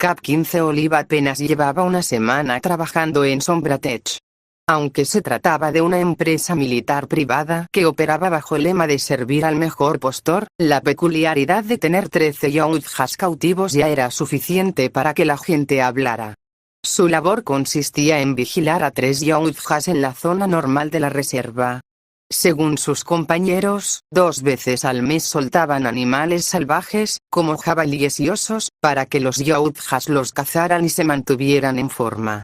Cap 15 Oliva apenas llevaba una semana trabajando en Sombratech. Aunque se trataba de una empresa militar privada que operaba bajo el lema de servir al mejor postor, la peculiaridad de tener 13 Yautjas cautivos ya era suficiente para que la gente hablara. Su labor consistía en vigilar a 3 Yautjas en la zona normal de la reserva. Según sus compañeros, 2 veces al mes soltaban animales salvajes, como jabalíes y osos, para que los Yautjas los cazaran y se mantuvieran en forma.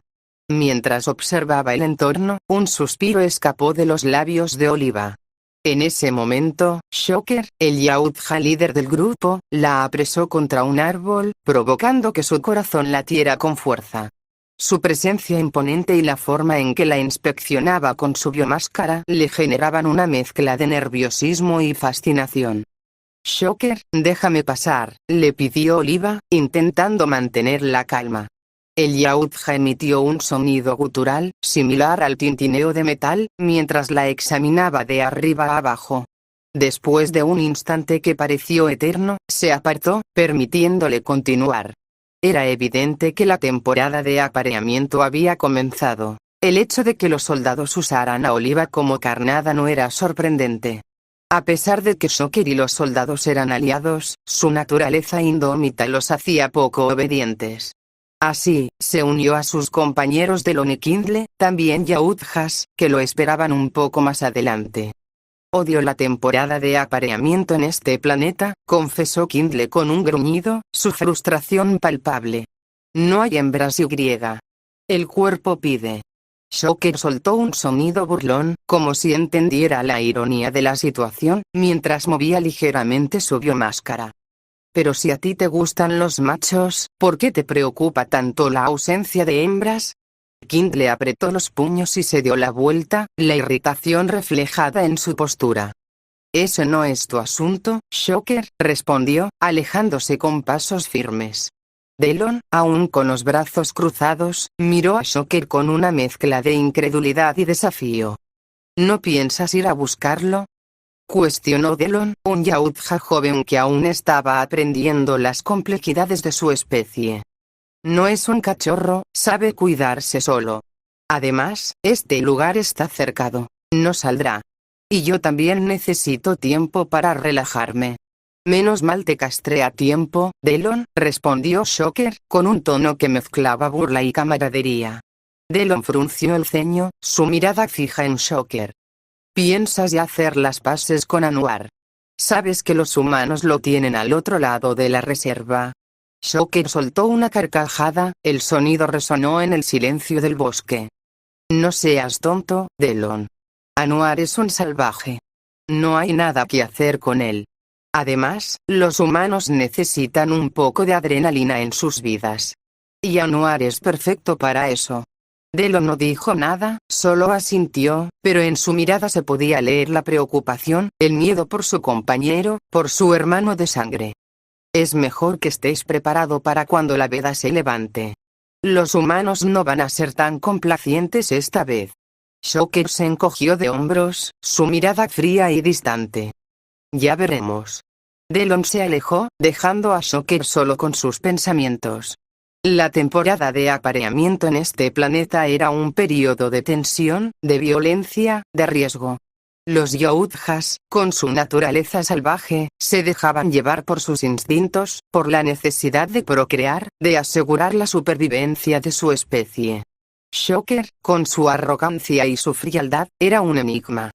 Mientras observaba el entorno, un suspiro escapó de los labios de Oliva. En ese momento, Shocker, el Yautja líder del grupo, la apresó contra un árbol, provocando que su corazón latiera con fuerza. Su presencia imponente y la forma en que la inspeccionaba con su biomáscara le generaban una mezcla de nerviosismo y fascinación. «Shocker, déjame pasar», le pidió Oliva, intentando mantener la calma. El Yautja emitió un sonido gutural, similar al tintineo de metal, mientras la examinaba de arriba a abajo. Después de un instante que pareció eterno, se apartó, permitiéndole continuar. Era evidente que la temporada de apareamiento había comenzado. El hecho de que los soldados usaran a Oliva como carnada no era sorprendente. A pesar de que Shocker y los soldados eran aliados, su naturaleza indómita los hacía poco obedientes. Así, se unió a sus compañeros de Lonekindle, también Yautjas, que lo esperaban un poco más adelante. «Odio la temporada de apareamiento en este planeta», confesó Kindle con un gruñido, su frustración palpable. «No hay hembras y. El cuerpo pide». Shocker soltó un sonido burlón, como si entendiera la ironía de la situación, mientras movía ligeramente su biomáscara. «Pero si a ti te gustan los machos, ¿por qué te preocupa tanto la ausencia de hembras?» Kindle apretó los puños y se dio la vuelta, la irritación reflejada en su postura. «Ese no es tu asunto, Shocker», respondió, alejándose con pasos firmes. Delon, aún con los brazos cruzados, miró a Shocker con una mezcla de incredulidad y desafío. «¿No piensas ir a buscarlo?», cuestionó Delon, un Yautja joven que aún estaba aprendiendo las complejidades de su especie. «No es un cachorro, sabe cuidarse solo. Además, este lugar está cercado. No saldrá. Y yo también necesito tiempo para relajarme». «Menos mal te castré a tiempo, Delon», respondió Shocker, con un tono que mezclaba burla y camaradería. Delon frunció el ceño, su mirada fija en Shocker. «¿Piensas ya hacer las paces con Anwar? Sabes que los humanos lo tienen al otro lado de la reserva». Shocker soltó una carcajada, el sonido resonó en el silencio del bosque. «No seas tonto, Delon. Anwar es un salvaje. No hay nada que hacer con él. Además, los humanos necesitan un poco de adrenalina en sus vidas. Y Anwar es perfecto para eso». Delon no dijo nada, solo asintió, pero en su mirada se podía leer la preocupación, el miedo por su compañero, por su hermano de sangre. «Es mejor que estés preparado para cuando la veda se levante. Los humanos no van a ser tan complacientes esta vez». Shocker se encogió de hombros, su mirada fría y distante. «Ya veremos». Delon se alejó, dejando a Shocker solo con sus pensamientos. La temporada de apareamiento en este planeta era un período de tensión, de violencia, de riesgo. Los Yautjas, con su naturaleza salvaje, se dejaban llevar por sus instintos, por la necesidad de procrear, de asegurar la supervivencia de su especie. Shocker, con su arrogancia y su frialdad, era un enigma.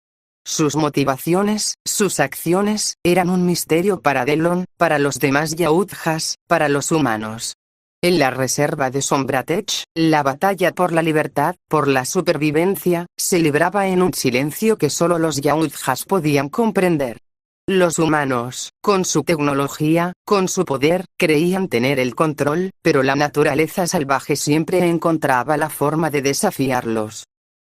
Sus motivaciones, sus acciones, eran un misterio para Delon, para los demás Yautjas, para los humanos. En la reserva de Sombratech, la batalla por la libertad, por la supervivencia, se libraba en un silencio que solo los Yautjas podían comprender. Los humanos, con su tecnología, con su poder, creían tener el control, pero la naturaleza salvaje siempre encontraba la forma de desafiarlos.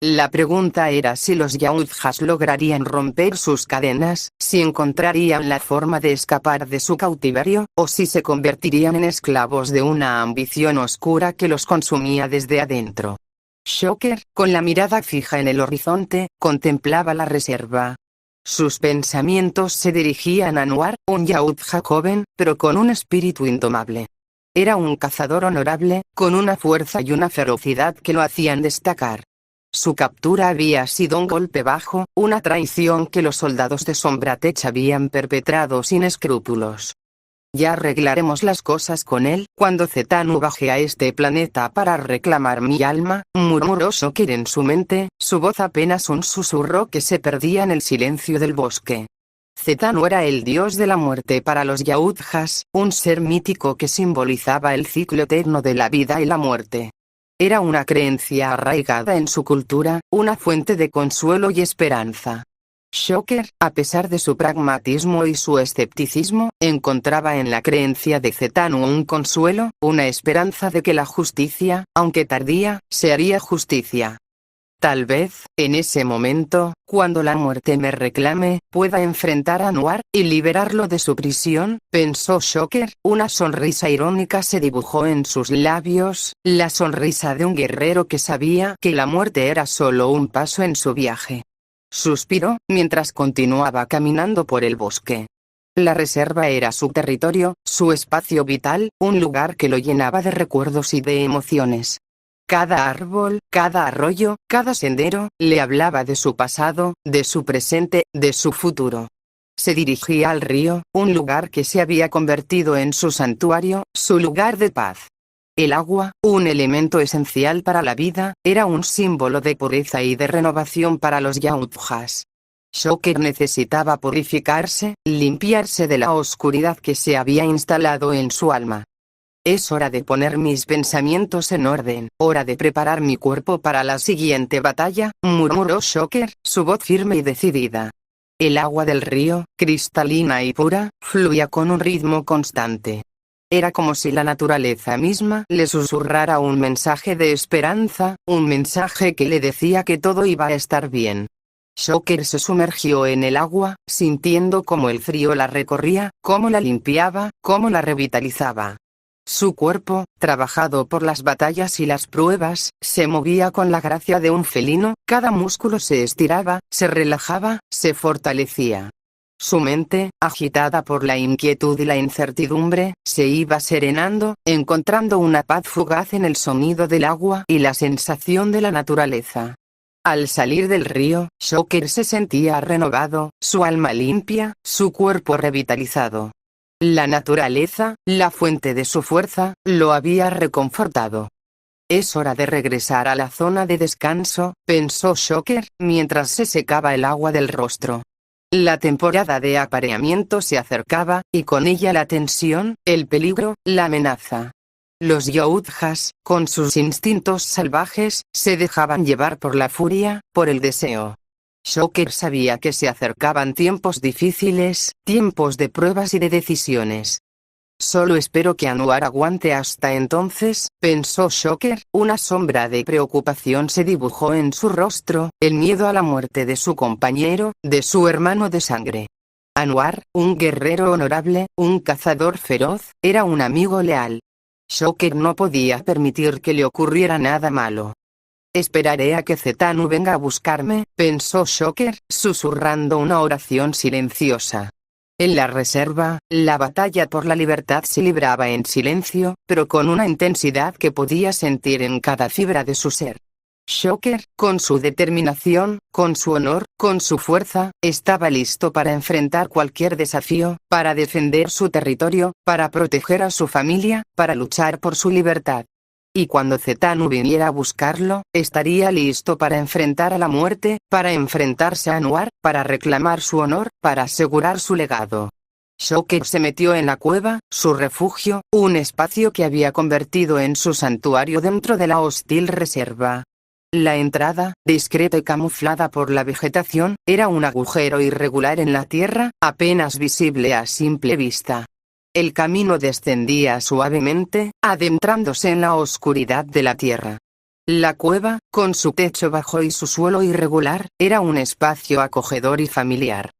La pregunta era si los Yautjas lograrían romper sus cadenas, si encontrarían la forma de escapar de su cautiverio, o si se convertirían en esclavos de una ambición oscura que los consumía desde adentro. Shocker, con la mirada fija en el horizonte, contemplaba la reserva. Sus pensamientos se dirigían a Anwar, un Yautja joven, pero con un espíritu indomable. Era un cazador honorable, con una fuerza y una ferocidad que lo hacían destacar. Su captura había sido un golpe bajo, una traición que los soldados de Sombratech habían perpetrado sin escrúpulos. Ya arreglaremos las cosas con él, cuando Zetanu baje a este planeta para reclamar mi alma, murmuró Shocker en su mente, su voz apenas un susurro que se perdía en el silencio del bosque. Zetanu era el dios de la muerte para los Yautjas, un ser mítico que simbolizaba el ciclo eterno de la vida y la muerte. Era una creencia arraigada en su cultura, una fuente de consuelo y esperanza. Shocker, a pesar de su pragmatismo y su escepticismo, encontraba en la creencia de Zetanu un consuelo, una esperanza de que la justicia, aunque tardía, se haría justicia. Tal vez, en ese momento, cuando la muerte me reclame, pueda enfrentar a Noir, y liberarlo de su prisión, pensó Shocker. Una sonrisa irónica se dibujó en sus labios, la sonrisa de un guerrero que sabía que la muerte era solo un paso en su viaje. Suspiró, mientras continuaba caminando por el bosque. La reserva era su territorio, su espacio vital, un lugar que lo llenaba de recuerdos y de emociones. Cada árbol, cada arroyo, cada sendero, le hablaba de su pasado, de su presente, de su futuro. Se dirigía al río, un lugar que se había convertido en su santuario, su lugar de paz. El agua, un elemento esencial para la vida, era un símbolo de pureza y de renovación para los Yautjas. Shocker necesitaba purificarse, limpiarse de la oscuridad que se había instalado en su alma. Es hora de poner mis pensamientos en orden, hora de preparar mi cuerpo para la siguiente batalla, murmuró Shocker, su voz firme y decidida. El agua del río, cristalina y pura, fluía con un ritmo constante. Era como si la naturaleza misma le susurrara un mensaje de esperanza, un mensaje que le decía que todo iba a estar bien. Shocker se sumergió en el agua, sintiendo cómo el frío la recorría, cómo la limpiaba, cómo la revitalizaba. Su cuerpo, trabajado por las batallas y las pruebas, se movía con la gracia de un felino, cada músculo se estiraba, se relajaba, se fortalecía. Su mente, agitada por la inquietud y la incertidumbre, se iba serenando, encontrando una paz fugaz en el sonido del agua y la sensación de la naturaleza. Al salir del río, Shocker se sentía renovado, su alma limpia, su cuerpo revitalizado. La naturaleza, la fuente de su fuerza, lo había reconfortado. Es hora de regresar a la zona de descanso, pensó Shocker, mientras se secaba el agua del rostro. La temporada de apareamiento se acercaba, y con ella la tensión, el peligro, la amenaza. Los Yautjas, con sus instintos salvajes, se dejaban llevar por la furia, por el deseo. Shocker sabía que se acercaban tiempos difíciles, tiempos de pruebas y de decisiones. Solo espero que Anwar aguante hasta entonces, pensó Shocker. Una sombra de preocupación se dibujó en su rostro, el miedo a la muerte de su compañero, de su hermano de sangre. Anwar, un guerrero honorable, un cazador feroz, era un amigo leal. Shocker no podía permitir que le ocurriera nada malo. Esperaré a que Zetanu venga a buscarme, pensó Shocker, susurrando una oración silenciosa. En la reserva, la batalla por la libertad se libraba en silencio, pero con una intensidad que podía sentir en cada fibra de su ser. Shocker, con su determinación, con su honor, con su fuerza, estaba listo para enfrentar cualquier desafío, para defender su territorio, para proteger a su familia, para luchar por su libertad. Y cuando Zetanu viniera a buscarlo, estaría listo para enfrentar a la muerte, para enfrentarse a Anwar, para reclamar su honor, para asegurar su legado. Shocker se metió en la cueva, su refugio, un espacio que había convertido en su santuario dentro de la hostil reserva. La entrada, discreta y camuflada por la vegetación, era un agujero irregular en la tierra, apenas visible a simple vista. El camino descendía suavemente, adentrándose en la oscuridad de la tierra. La cueva, con su techo bajo y su suelo irregular, era un espacio acogedor y familiar.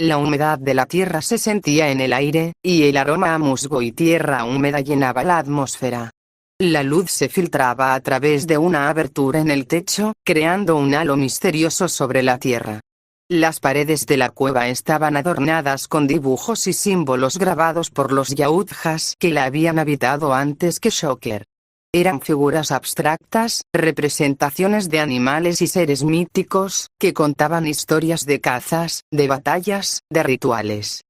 La humedad de la tierra se sentía en el aire, y el aroma a musgo y tierra húmeda llenaba la atmósfera. La luz se filtraba a través de una abertura en el techo, creando un halo misterioso sobre la tierra. Las paredes de la cueva estaban adornadas con dibujos y símbolos grabados por los Yautjas que la habían habitado antes que Shocker. Eran figuras abstractas, representaciones de animales y seres míticos, que contaban historias de cazas, de batallas, de rituales.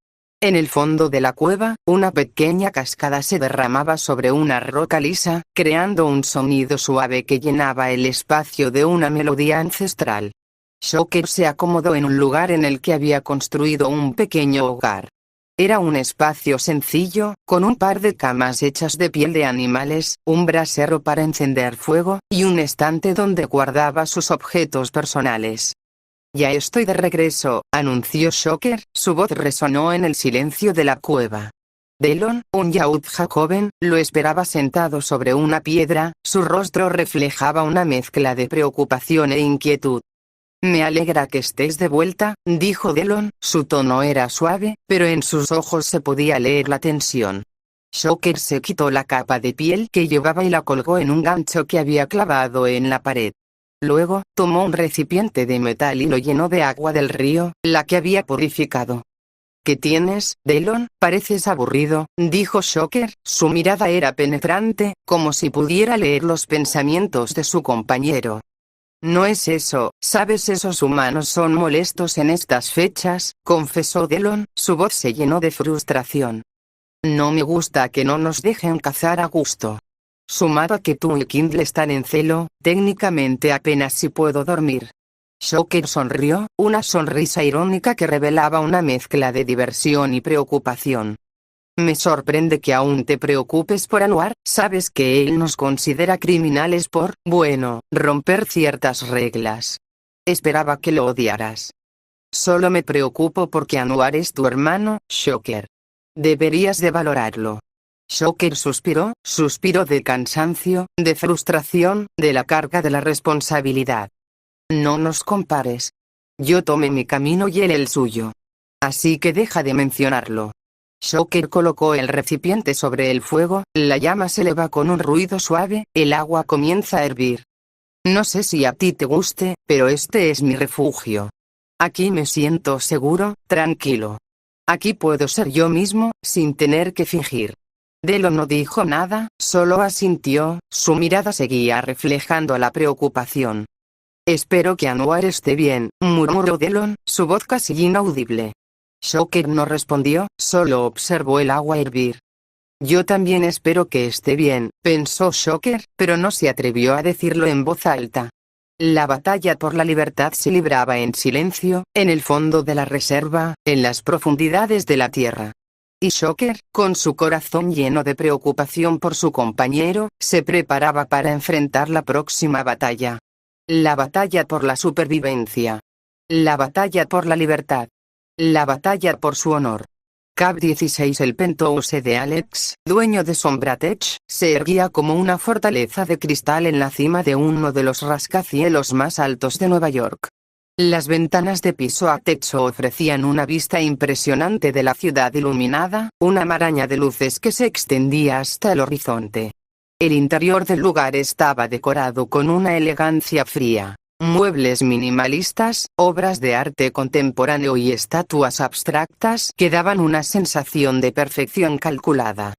En el fondo de la cueva, una pequeña cascada se derramaba sobre una roca lisa, creando un sonido suave que llenaba el espacio de una melodía ancestral. Shocker se acomodó en un lugar en el que había construido un pequeño hogar. Era un espacio sencillo, con un par de camas hechas de piel de animales, un brasero para encender fuego, y un estante donde guardaba sus objetos personales. «Ya estoy de regreso», anunció Shocker, su voz resonó en el silencio de la cueva. Delon, un Yautja joven, lo esperaba sentado sobre una piedra, su rostro reflejaba una mezcla de preocupación e inquietud. «Me alegra que estés de vuelta», dijo Delon, su tono era suave, pero en sus ojos se podía leer la tensión. Shocker se quitó la capa de piel que llevaba y la colgó en un gancho que había clavado en la pared. Luego, tomó un recipiente de metal y lo llenó de agua del río, la que había purificado. «¿Qué tienes, Delon? Pareces aburrido», dijo Shocker, su mirada era penetrante, como si pudiera leer los pensamientos de su compañero. «No es eso, sabes, esos humanos son molestos en estas fechas», confesó Delon, su voz se llenó de frustración. «No me gusta que no nos dejen cazar a gusto. Sumado a que tú y Kindle están en celo, técnicamente apenas si puedo dormir». Shocker sonrió, una sonrisa irónica que revelaba una mezcla de diversión y preocupación. «Me sorprende que aún te preocupes por Anwar, sabes que él nos considera criminales por, bueno, romper ciertas reglas. Esperaba que lo odiaras». «Solo me preocupo porque Anwar es tu hermano, Shocker. Deberías de valorarlo». Shocker suspiró de cansancio, de frustración, de la carga de la responsabilidad. «No nos compares. Yo tomé mi camino y él el suyo. Así que deja de mencionarlo». Shocker colocó el recipiente sobre el fuego, la llama se eleva con un ruido suave, el agua comienza a hervir. «No sé si a ti te guste, pero este es mi refugio. Aquí me siento seguro, tranquilo. Aquí puedo ser yo mismo, sin tener que fingir». Delon no dijo nada, solo asintió, su mirada seguía reflejando la preocupación. «Espero que Anwar esté bien», murmuró Delon, su voz casi inaudible. Shocker no respondió, solo observó el agua hervir. «Yo también espero que esté bien», pensó Shocker, pero no se atrevió a decirlo en voz alta. La batalla por la libertad se libraba en silencio, en el fondo de la reserva, en las profundidades de la tierra. Y Shocker, con su corazón lleno de preocupación por su compañero, se preparaba para enfrentar la próxima batalla. La batalla por la supervivencia. La batalla por la libertad. La batalla por su honor. Cap 16. El penthouse de Alex, dueño de Sombratech, se erguía como una fortaleza de cristal en la cima de uno de los rascacielos más altos de Nueva York. Las ventanas de piso a techo ofrecían una vista impresionante de la ciudad iluminada, una maraña de luces que se extendía hasta el horizonte. El interior del lugar estaba decorado con una elegancia fría. Muebles minimalistas, obras de arte contemporáneo y estatuas abstractas que daban una sensación de perfección calculada.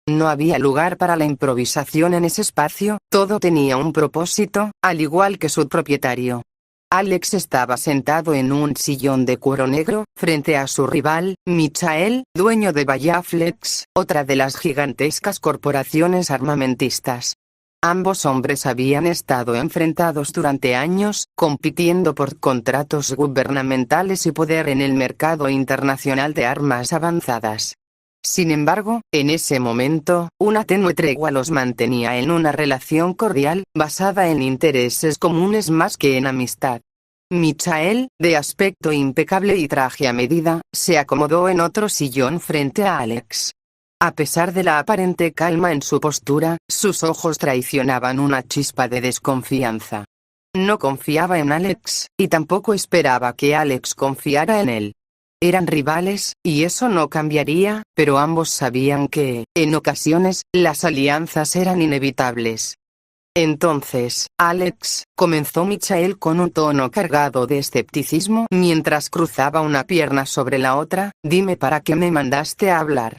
No había lugar para la improvisación en ese espacio, todo tenía un propósito, al igual que su propietario. Alex estaba sentado en un sillón de cuero negro, frente a su rival, Michael, dueño de Bayaflex, otra de las gigantescas corporaciones armamentistas. Ambos hombres habían estado enfrentados durante años, compitiendo por contratos gubernamentales y poder en el mercado internacional de armas avanzadas. Sin embargo, en ese momento, una tenue tregua los mantenía en una relación cordial, basada en intereses comunes más que en amistad. Michael, de aspecto impecable y traje a medida, se acomodó en otro sillón frente a Alex. A pesar de la aparente calma en su postura, sus ojos traicionaban una chispa de desconfianza. No confiaba en Alex, y tampoco esperaba que Alex confiara en él. Eran rivales, y eso no cambiaría, pero ambos sabían que, en ocasiones, las alianzas eran inevitables. Entonces, Alex, comenzó Michael con un tono cargado de escepticismo mientras cruzaba una pierna sobre la otra, dime para qué me mandaste a hablar.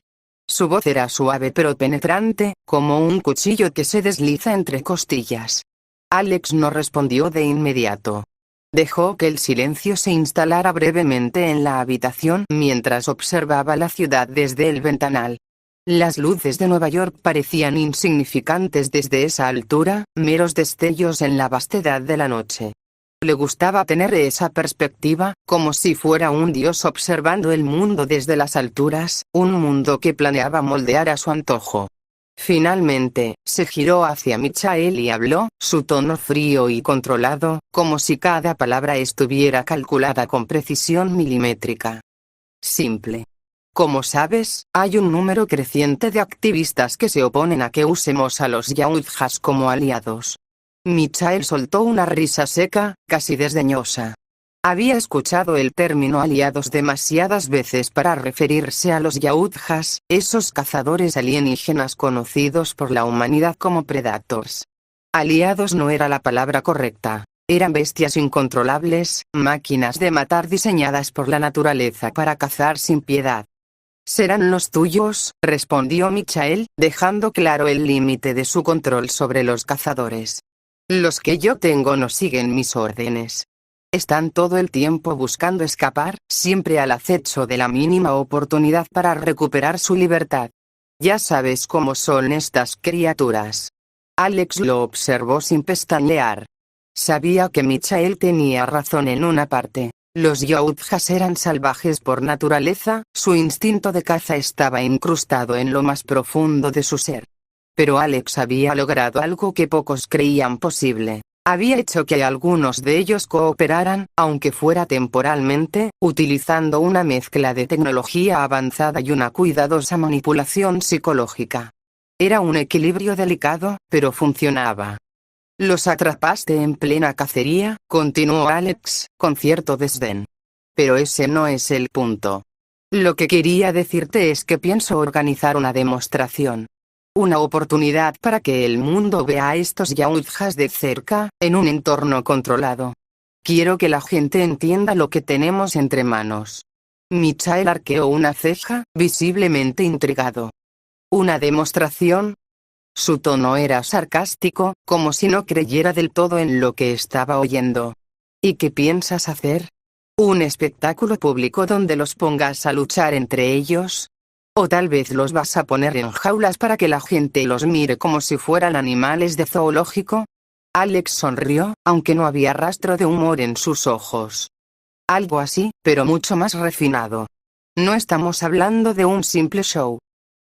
Su voz era suave pero penetrante, como un cuchillo que se desliza entre costillas. Alex no respondió de inmediato. Dejó que el silencio se instalara brevemente en la habitación mientras observaba la ciudad desde el ventanal. Las luces de Nueva York parecían insignificantes desde esa altura, meros destellos en la vastedad de la noche. Le gustaba tener esa perspectiva, como si fuera un dios observando el mundo desde las alturas, un mundo que planeaba moldear a su antojo. Finalmente, se giró hacia Michael y habló, su tono frío y controlado, como si cada palabra estuviera calculada con precisión milimétrica. Simple. Como sabes, hay un número creciente de activistas que se oponen a que usemos a los Yautjas como aliados. Michael soltó una risa seca, casi desdeñosa. Había escuchado el término aliados demasiadas veces para referirse a los Yautjas, esos cazadores alienígenas conocidos por la humanidad como Predators. Aliados no era la palabra correcta. Eran bestias incontrolables, máquinas de matar diseñadas por la naturaleza para cazar sin piedad. «Serán los tuyos», respondió Michael, dejando claro el límite de su control sobre los cazadores. «Los que yo tengo no siguen mis órdenes. Están todo el tiempo buscando escapar, siempre al acecho de la mínima oportunidad para recuperar su libertad. Ya sabes cómo son estas criaturas». Alex lo observó sin pestañear. Sabía que Michael tenía razón en una parte. Los Yautjas eran salvajes por naturaleza, su instinto de caza estaba incrustado en lo más profundo de su ser. Pero Alex había logrado algo que pocos creían posible. Había hecho que algunos de ellos cooperaran, aunque fuera temporalmente, utilizando una mezcla de tecnología avanzada y una cuidadosa manipulación psicológica. Era un equilibrio delicado, pero funcionaba. «Los atrapaste en plena cacería», continuó Alex, con cierto desdén. «Pero ese no es el punto. Lo que quería decirte es que pienso organizar una demostración. Una oportunidad para que el mundo vea a estos Yautjas de cerca, en un entorno controlado. Quiero que la gente entienda lo que tenemos entre manos». Michael arqueó una ceja, visiblemente intrigado. «¿Una demostración?». Su tono era sarcástico, como si no creyera del todo en lo que estaba oyendo. «¿Y qué piensas hacer? ¿Un espectáculo público donde los pongas a luchar entre ellos? ¿O tal vez los vas a poner en jaulas para que la gente los mire como si fueran animales de zoológico?» Alex sonrió, aunque no había rastro de humor en sus ojos. «Algo así, pero mucho más refinado. No estamos hablando de un simple show».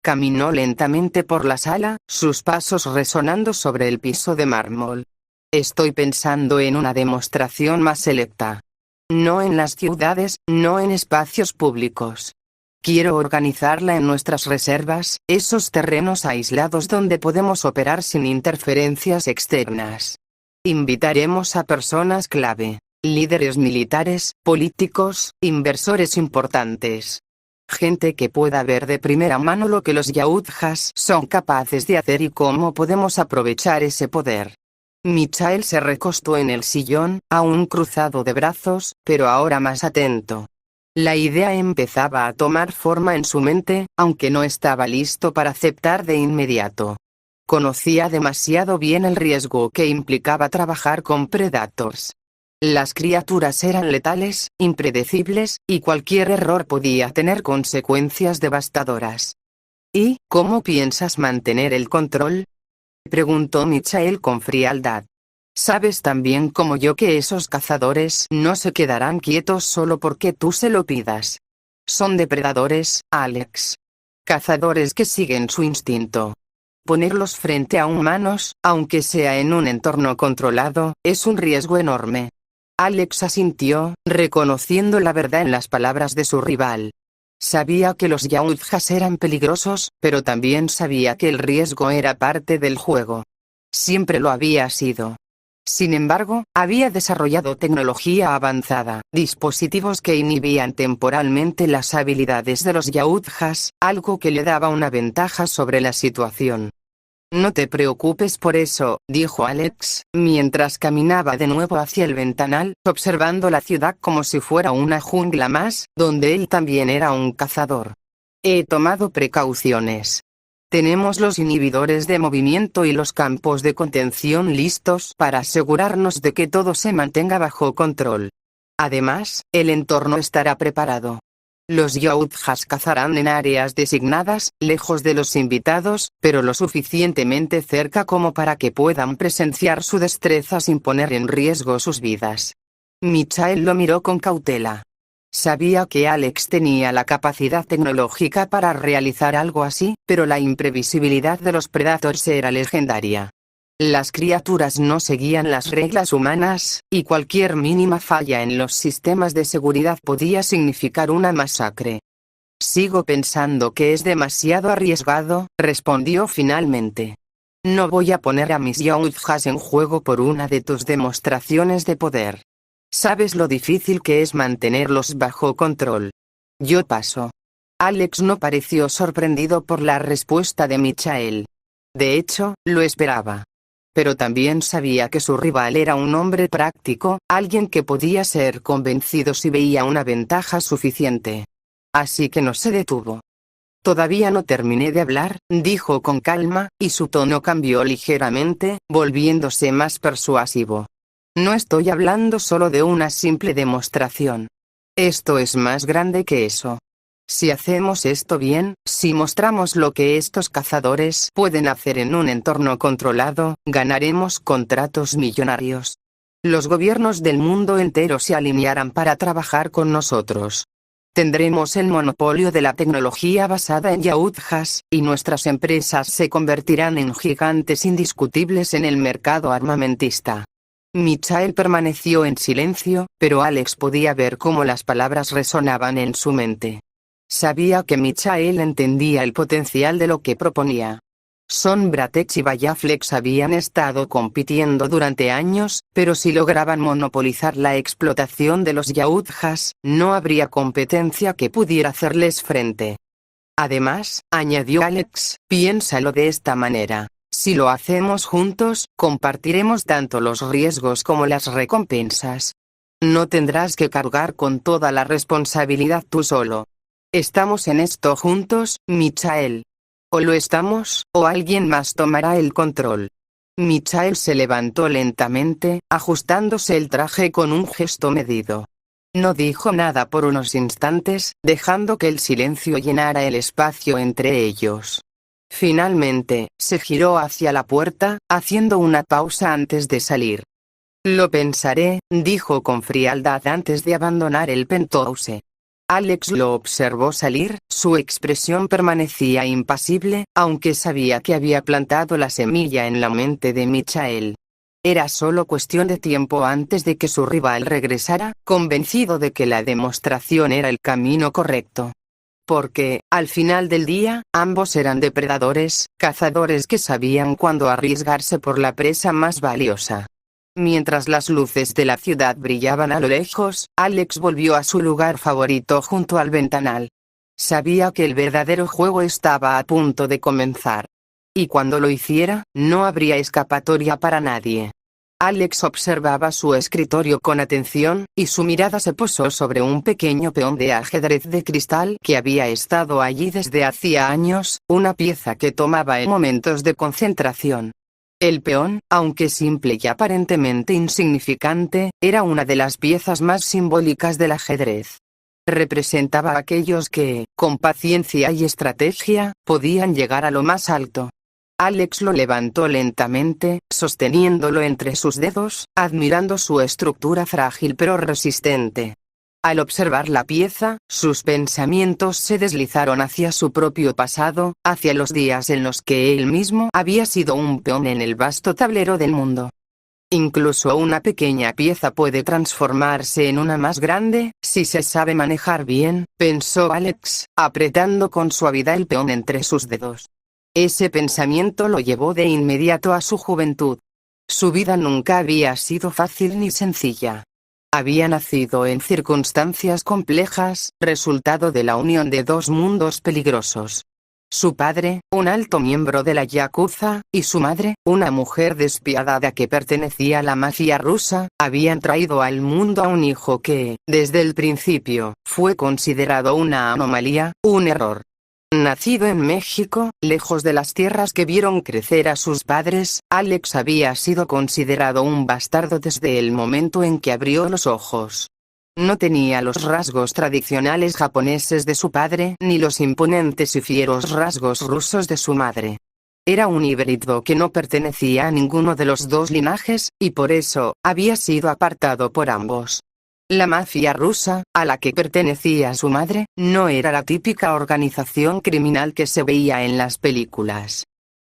Caminó lentamente por la sala, sus pasos resonando sobre el piso de mármol. «Estoy pensando en una demostración más selecta. No en las ciudades, no en espacios públicos. Quiero organizarla en nuestras reservas, esos terrenos aislados donde podemos operar sin interferencias externas. Invitaremos a personas clave, líderes militares, políticos, inversores importantes. Gente que pueda ver de primera mano lo que los Yautjas son capaces de hacer y cómo podemos aprovechar ese poder». Michael se recostó en el sillón, aún cruzado de brazos, pero ahora más atento. La idea empezaba a tomar forma en su mente, aunque no estaba listo para aceptar de inmediato. Conocía demasiado bien el riesgo que implicaba trabajar con Predators. Las criaturas eran letales, impredecibles, y cualquier error podía tener consecuencias devastadoras. «¿Y cómo piensas mantener el control?», preguntó Michael con frialdad. «Sabes tan bien como yo que esos cazadores no se quedarán quietos solo porque tú se lo pidas. Son depredadores, Alex. Cazadores que siguen su instinto. Ponerlos frente a humanos, aunque sea en un entorno controlado, es un riesgo enorme». Alex asintió, reconociendo la verdad en las palabras de su rival. Sabía que los Yautjas eran peligrosos, pero también sabía que el riesgo era parte del juego. Siempre lo había sido. Sin embargo, había desarrollado tecnología avanzada, dispositivos que inhibían temporalmente las habilidades de los Yautjas, algo que le daba una ventaja sobre la situación. No te preocupes por eso, dijo Alex, mientras caminaba de nuevo hacia el ventanal, observando la ciudad como si fuera una jungla más, donde él también era un cazador. He tomado precauciones. Tenemos los inhibidores de movimiento y los campos de contención listos para asegurarnos de que todo se mantenga bajo control. Además, el entorno estará preparado. Los Yautjas cazarán en áreas designadas, lejos de los invitados, pero lo suficientemente cerca como para que puedan presenciar su destreza sin poner en riesgo sus vidas. Michael lo miró con cautela. Sabía que Alex tenía la capacidad tecnológica para realizar algo así, pero la imprevisibilidad de los Predators era legendaria. Las criaturas no seguían las reglas humanas, y cualquier mínima falla en los sistemas de seguridad podía significar una masacre. Sigo pensando que es demasiado arriesgado, respondió finalmente. No voy a poner a mis Yautjas en juego por una de tus demostraciones de poder. Sabes lo difícil que es mantenerlos bajo control. Yo paso. Alex no pareció sorprendido por la respuesta de Michael. De hecho, lo esperaba. Pero también sabía que su rival era un hombre práctico, alguien que podía ser convencido si veía una ventaja suficiente. Así que no se detuvo. Todavía no terminé de hablar, dijo con calma, y su tono cambió ligeramente, volviéndose más persuasivo. No estoy hablando solo de una simple demostración. Esto es más grande que eso. Si hacemos esto bien, si mostramos lo que estos cazadores pueden hacer en un entorno controlado, ganaremos contratos millonarios. Los gobiernos del mundo entero se alinearán para trabajar con nosotros. Tendremos el monopolio de la tecnología basada en Yautjas, y nuestras empresas se convertirán en gigantes indiscutibles en el mercado armamentista. Michael permaneció en silencio, pero Alex podía ver cómo las palabras resonaban en su mente. Sabía que Michael entendía el potencial de lo que proponía. Sombratech y Bayaflex habían estado compitiendo durante años, pero si lograban monopolizar la explotación de los Yautjas, no habría competencia que pudiera hacerles frente. Además, añadió Alex, piénsalo de esta manera. Si lo hacemos juntos, compartiremos tanto los riesgos como las recompensas. No tendrás que cargar con toda la responsabilidad tú solo. Estamos en esto juntos, Michael. O lo estamos, o alguien más tomará el control. Michael se levantó lentamente, ajustándose el traje con un gesto medido. No dijo nada por unos instantes, dejando que el silencio llenara el espacio entre ellos. Finalmente, se giró hacia la puerta, haciendo una pausa antes de salir. Lo pensaré, dijo con frialdad antes de abandonar el penthouse. Alex lo observó salir, su expresión permanecía impasible, aunque sabía que había plantado la semilla en la mente de Michael. Era solo cuestión de tiempo antes de que su rival regresara, convencido de que la demostración era el camino correcto. Porque, al final del día, ambos eran depredadores, cazadores que sabían cuándo arriesgarse por la presa más valiosa. Mientras las luces de la ciudad brillaban a lo lejos, Alex volvió a su lugar favorito junto al ventanal. Sabía que el verdadero juego estaba a punto de comenzar. Y cuando lo hiciera, no habría escapatoria para nadie. Alex observaba su escritorio con atención, y su mirada se posó sobre un pequeño peón de ajedrez de cristal que había estado allí desde hacía años, una pieza que tomaba en momentos de concentración. El peón, aunque simple y aparentemente insignificante, era una de las piezas más simbólicas del ajedrez. Representaba a aquellos que, con paciencia y estrategia, podían llegar a lo más alto. Alex lo levantó lentamente, sosteniéndolo entre sus dedos, admirando su estructura frágil pero resistente. Al observar la pieza, sus pensamientos se deslizaron hacia su propio pasado, hacia los días en los que él mismo había sido un peón en el vasto tablero del mundo. Incluso una pequeña pieza puede transformarse en una más grande, si se sabe manejar bien, pensó Alex, apretando con suavidad el peón entre sus dedos. Ese pensamiento lo llevó de inmediato a su juventud. Su vida nunca había sido fácil ni sencilla. Había nacido en circunstancias complejas, resultado de la unión de dos mundos peligrosos. Su padre, un alto miembro de la Yakuza, y su madre, una mujer despiadada que pertenecía a la mafia rusa, habían traído al mundo a un hijo que, desde el principio, fue considerado una anomalía, un error. Nacido en México, lejos de las tierras que vieron crecer a sus padres, Alex había sido considerado un bastardo desde el momento en que abrió los ojos. No tenía los rasgos tradicionales japoneses de su padre ni los imponentes y fieros rasgos rusos de su madre. Era un híbrido que no pertenecía a ninguno de los dos linajes, y por eso, había sido apartado por ambos. La mafia rusa, a la que pertenecía su madre, no era la típica organización criminal que se veía en las películas.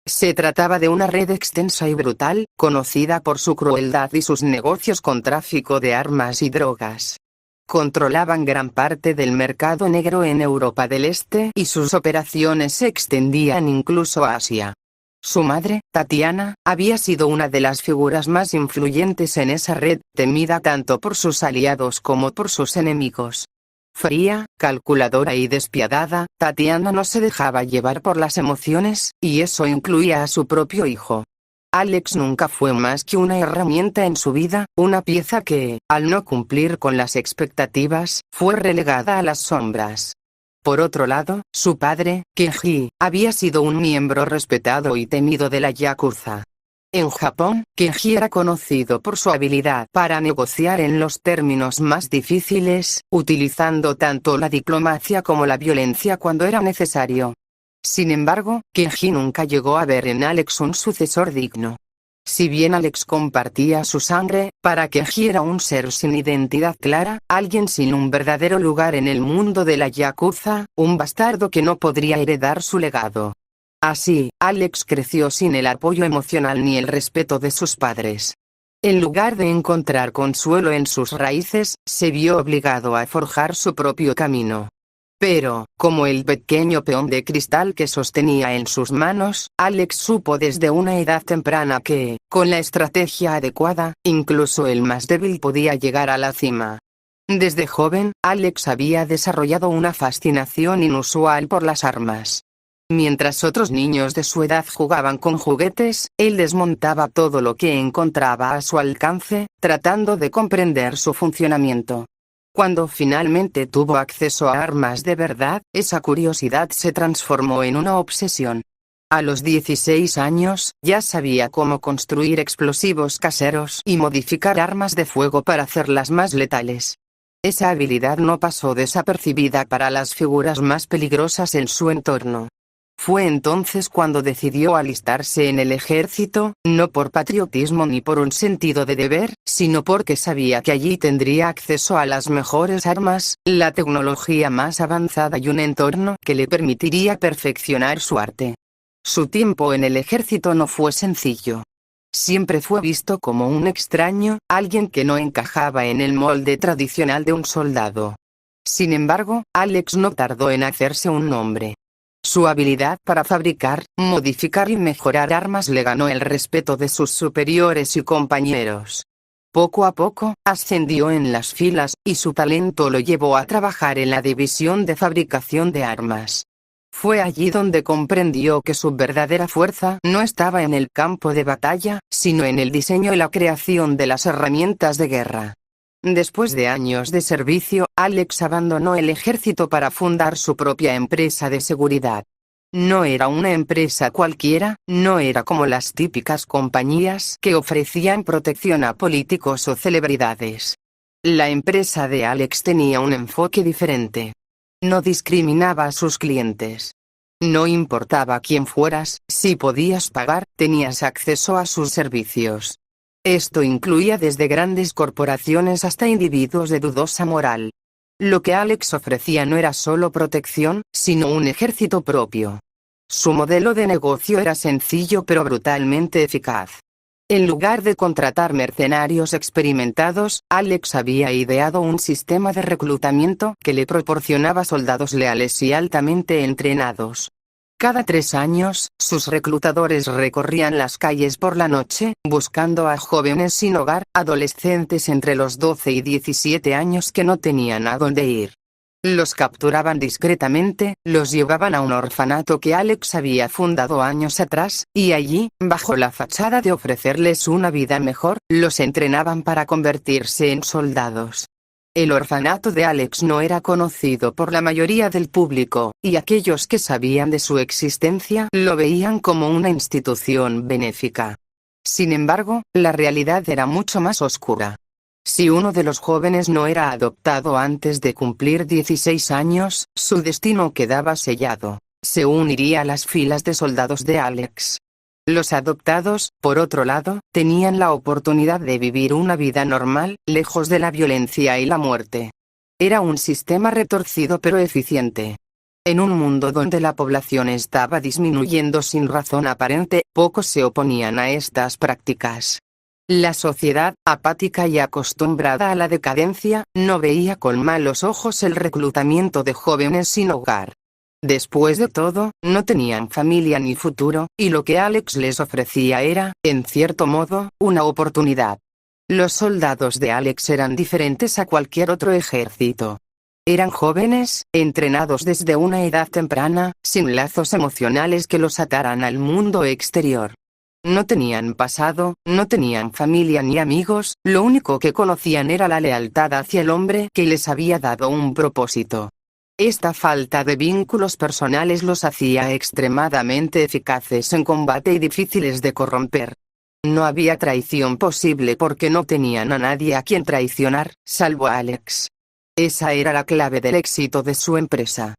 Se trataba de una red extensa y brutal, conocida por su crueldad y sus negocios con tráfico de armas y drogas. Controlaban gran parte del mercado negro en Europa del Este y sus operaciones se extendían incluso a Asia. Su madre, Tatiana, había sido una de las figuras más influyentes en esa red, temida tanto por sus aliados como por sus enemigos. Fría, calculadora y despiadada, Tatiana no se dejaba llevar por las emociones, y eso incluía a su propio hijo. Alex nunca fue más que una herramienta en su vida, una pieza que, al no cumplir con las expectativas, fue relegada a las sombras. Por otro lado, su padre, Kenji, había sido un miembro respetado y temido de la Yakuza. En Japón, Kenji era conocido por su habilidad para negociar en los términos más difíciles, utilizando tanto la diplomacia como la violencia cuando era necesario. Sin embargo, Kenji nunca llegó a ver en Alex un sucesor digno. Si bien Alex compartía su sangre, para Kenji era un ser sin identidad clara, alguien sin un verdadero lugar en el mundo de la Yakuza, un bastardo que no podría heredar su legado. Así, Alex creció sin el apoyo emocional ni el respeto de sus padres. En lugar de encontrar consuelo en sus raíces, se vio obligado a forjar su propio camino. Pero, como el pequeño peón de cristal que sostenía en sus manos, Alex supo desde una edad temprana que, con la estrategia adecuada, incluso el más débil podía llegar a la cima. Desde joven, Alex había desarrollado una fascinación inusual por las armas. Mientras otros niños de su edad jugaban con juguetes, él desmontaba todo lo que encontraba a su alcance, tratando de comprender su funcionamiento. Cuando finalmente tuvo acceso a armas de verdad, esa curiosidad se transformó en una obsesión. A los 16 años, ya sabía cómo construir explosivos caseros y modificar armas de fuego para hacerlas más letales. Esa habilidad no pasó desapercibida para las figuras más peligrosas en su entorno. Fue entonces cuando decidió alistarse en el ejército, no por patriotismo ni por un sentido de deber, sino porque sabía que allí tendría acceso a las mejores armas, la tecnología más avanzada y un entorno que le permitiría perfeccionar su arte. Su tiempo en el ejército no fue sencillo. Siempre fue visto como un extraño, alguien que no encajaba en el molde tradicional de un soldado. Sin embargo, Alex no tardó en hacerse un nombre. Su habilidad para fabricar, modificar y mejorar armas le ganó el respeto de sus superiores y compañeros. Poco a poco, ascendió en las filas, y su talento lo llevó a trabajar en la división de fabricación de armas. Fue allí donde comprendió que su verdadera fuerza no estaba en el campo de batalla, sino en el diseño y la creación de las herramientas de guerra. Después de años de servicio, Alex abandonó el ejército para fundar su propia empresa de seguridad. No era una empresa cualquiera, no era como las típicas compañías que ofrecían protección a políticos o celebridades. La empresa de Alex tenía un enfoque diferente. No discriminaba a sus clientes. No importaba quién fueras, si podías pagar, tenías acceso a sus servicios. Esto incluía desde grandes corporaciones hasta individuos de dudosa moral. Lo que Alex ofrecía no era solo protección, sino un ejército propio. Su modelo de negocio era sencillo pero brutalmente eficaz. En lugar de contratar mercenarios experimentados, Alex había ideado un sistema de reclutamiento que le proporcionaba soldados leales y altamente entrenados. Cada 3 años, sus reclutadores recorrían las calles por la noche, buscando a jóvenes sin hogar, adolescentes entre los 12 y 17 años que no tenían a dónde ir. Los capturaban discretamente, los llevaban a un orfanato que Alex había fundado años atrás, y allí, bajo la fachada de ofrecerles una vida mejor, los entrenaban para convertirse en soldados. El orfanato de Alex no era conocido por la mayoría del público, y aquellos que sabían de su existencia lo veían como una institución benéfica. Sin embargo, la realidad era mucho más oscura. Si uno de los jóvenes no era adoptado antes de cumplir 16 años, su destino quedaba sellado. Se uniría a las filas de soldados de Alex. Los adoptados, por otro lado, tenían la oportunidad de vivir una vida normal, lejos de la violencia y la muerte. Era un sistema retorcido pero eficiente. En un mundo donde la población estaba disminuyendo sin razón aparente, pocos se oponían a estas prácticas. La sociedad, apática y acostumbrada a la decadencia, no veía con malos ojos el reclutamiento de jóvenes sin hogar. Después de todo, no tenían familia ni futuro, y lo que Alex les ofrecía era, en cierto modo, una oportunidad. Los soldados de Alex eran diferentes a cualquier otro ejército. Eran jóvenes, entrenados desde una edad temprana, sin lazos emocionales que los ataran al mundo exterior. No tenían pasado, no tenían familia ni amigos, lo único que conocían era la lealtad hacia el hombre que les había dado un propósito. Esta falta de vínculos personales los hacía extremadamente eficaces en combate y difíciles de corromper. No había traición posible porque no tenían a nadie a quien traicionar, salvo a Alex. Esa era la clave del éxito de su empresa.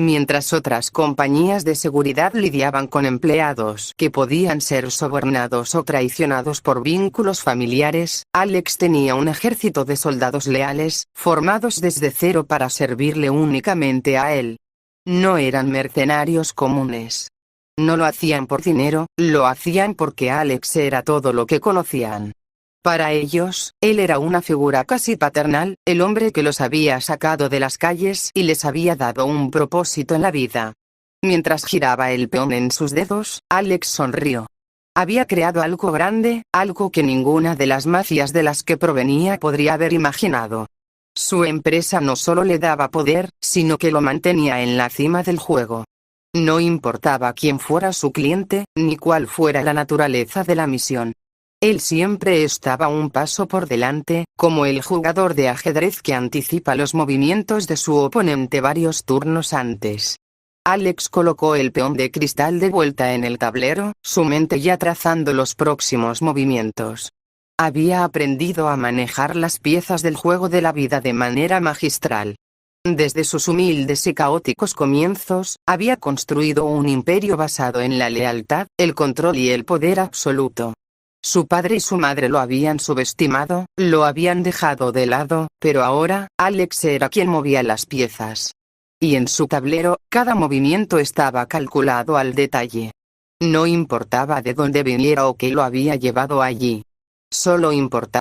Mientras otras compañías de seguridad lidiaban con empleados que podían ser sobornados o traicionados por vínculos familiares, Alex tenía un ejército de soldados leales, formados desde cero para servirle únicamente a él. No eran mercenarios comunes. No lo hacían por dinero, lo hacían porque Alex era todo lo que conocían. Para ellos, él era una figura casi paternal, el hombre que los había sacado de las calles y les había dado un propósito en la vida. Mientras giraba el peón en sus dedos, Alex sonrió. Había creado algo grande, algo que ninguna de las mafias de las que provenía podría haber imaginado. Su empresa no solo le daba poder, sino que lo mantenía en la cima del juego. No importaba quién fuera su cliente, ni cuál fuera la naturaleza de la misión. Él siempre estaba un paso por delante, como el jugador de ajedrez que anticipa los movimientos de su oponente varios turnos antes. Alex colocó el peón de cristal de vuelta en el tablero, su mente ya trazando los próximos movimientos. Había aprendido a manejar las piezas del juego de la vida de manera magistral. Desde sus humildes y caóticos comienzos, había construido un imperio basado en la lealtad, el control y el poder absoluto. Su padre y su madre lo habían subestimado, lo habían dejado de lado, pero ahora, Alex era quien movía las piezas. Y en su tablero, cada movimiento estaba calculado al detalle. No importaba de dónde viniera o qué lo había llevado allí. Solo importaba